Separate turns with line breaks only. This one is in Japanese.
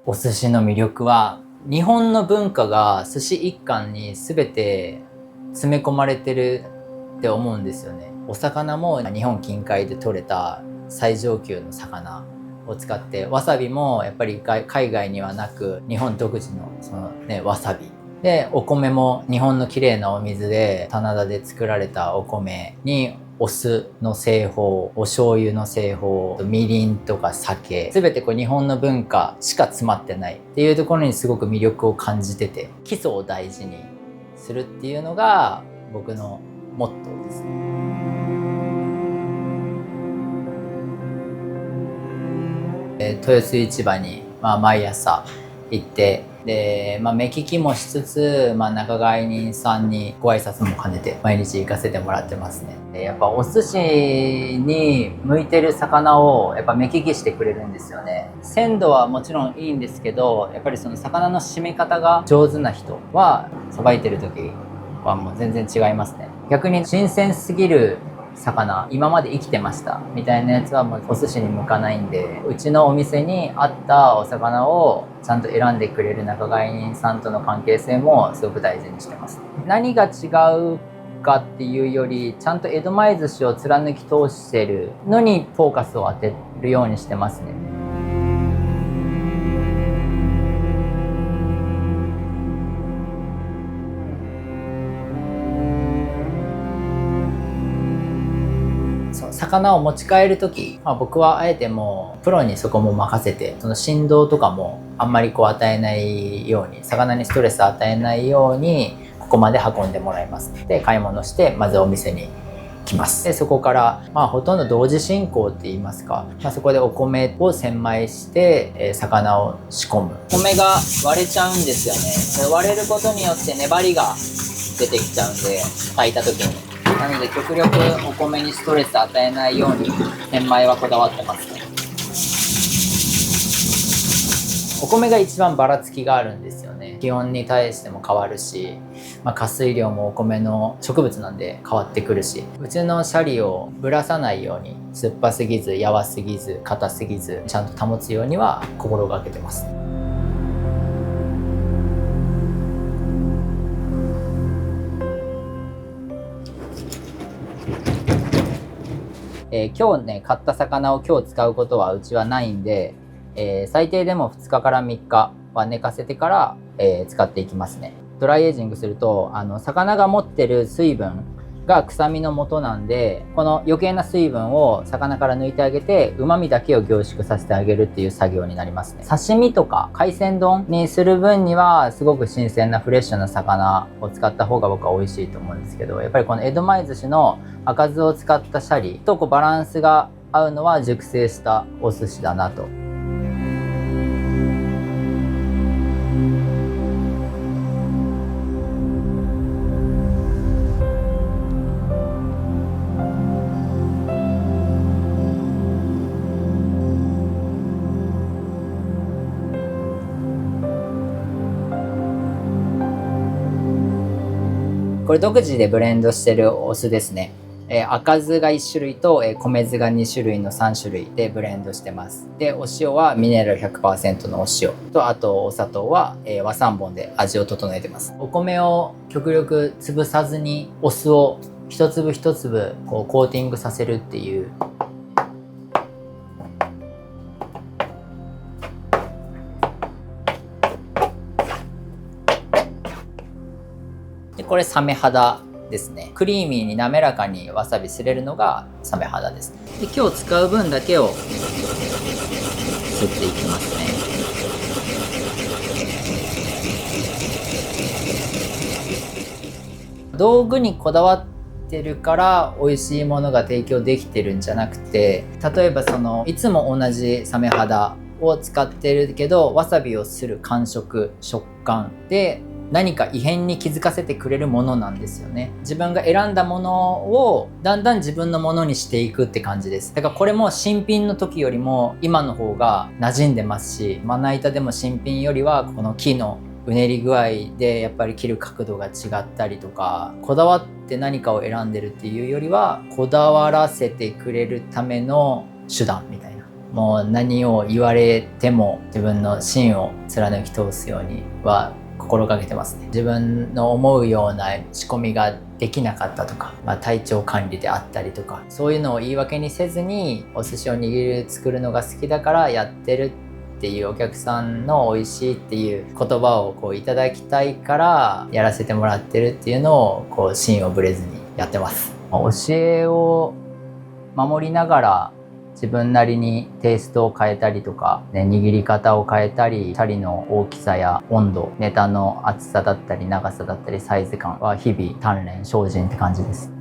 お寿司の魅力は、日本の文化が寿司一貫に全て詰め込まれてるって思うんですよね。お魚も日本近海で取れた最上級の魚を使って、わさびもやっぱり海外にはなく日本独自のわさびで、お米も日本の綺麗なお水で棚田で作られたお米にお酢の製法、お醤油の製法、みりんとか酒、すべて日本の文化しか詰まってないっていうところにすごく魅力を感じてて、基礎を大事にするっていうのが僕のモットーですね。豊洲市場に、毎朝行って、で、目利きもしつつ、仲買人さんにご挨拶も兼ねて毎日行かせてもらってますね。やっぱお寿司に向いてる魚をやっぱ目利きしてくれるんですよね。鮮度はもちろんいいんですけど、やっぱりその魚の締め方が上手な人はさばいてる時はもう全然違いますね。逆に新鮮すぎる魚、今まで生きてましたみたいなやつはもうお寿司に向かないんで、うちのお店に合ったお魚をちゃんと選んでくれる仲買人さんとの関係性もすごく大事にしてます。何が違うかっていうより、ちゃんと江戸前寿司を貫き通してるのにフォーカスを当てるようにしてますね。魚を持ち帰る時、僕はあえてもうプロにそこも任せて、その振動とかもあんまり与えないように、魚にストレス与えないようにここまで運んでもらいます。で、買い物してまずお店に来ます。で、そこからほとんど同時進行って言いますか、そこでお米を千枚して、魚を仕込む。米が割れちゃうんですよね。で、割れることによって粘りが出てきちゃうんで、炊いた時に。なので極力お米にストレス与えないように千枚はこだわってますね。お米が一番ばらつきがあるんですよね。気温に対しても変わるし、加水量もお米の植物なんで変わってくるし、うちのシャリをぶらさないように、酸っぱすぎず、やわすぎず、硬すぎず、ちゃんと保つようには心がけてます。今日ね、買った魚を今日使うことはうちはないんで、最低でも2日から3日は寝かせてから、使っていきますね。ドライエイジングすると、魚が持ってる水分が臭みの元なんで、この余計な水分を魚から抜いてあげて、旨味だけを凝縮させてあげるっていう作業になりますね。刺身とか海鮮丼にする分には、すごく新鮮なフレッシュな魚を使った方が僕は美味しいと思うんですけど、やっぱりこの江戸前寿司の赤酢を使ったシャリとバランスが合うのは熟成したお寿司だなと。これ独自でブレンドしてるお酢ですね。赤酢が1種類と、米酢が2種類の3種類でブレンドしてます。で、お塩はミネラル 100% のお塩と、あとお砂糖は、和三盆で味を整えてます。お米を極力潰さずにお酢を一粒一粒コーティングさせるっていう。で、これサメ肌ですね。クリーミーに滑らかにわさびすれるのがサメ肌です。で、今日使う分だけをすっていきますね。道具にこだわってるから美味しいものが提供できてるんじゃなくて、例えばいつも同じサメ肌を使ってるけど、わさびをする感触、食感で何か異変に気づかせてくれるものなんですよね。自分が選んだものをだんだん自分のものにしていくって感じです。だからこれも新品の時よりも今の方が馴染んでますし、まな板でも新品よりはこの木のうねり具合でやっぱり切る角度が違ったりとか、こだわって何かを選んでるっていうよりは、こだわらせてくれるための手段みたいなもう何を言われても自分の芯を貫き通すようには心がけてますね。自分の思うような仕込みができなかったとか、体調管理であったりとか、そういうのを言い訳にせずにお寿司を握る作るのが好きだからやってるっていうお客さんの美味しいっていう言葉をこういただきたいからやらせてもらってるっていうのをこう芯をぶれずにやってます。教えを守りながら自分なりにテイストを変えたりとか、握り方を変えたり、シャリの大きさや温度、ネタの厚さだったり長さだったりサイズ感は日々鍛錬精進って感じです。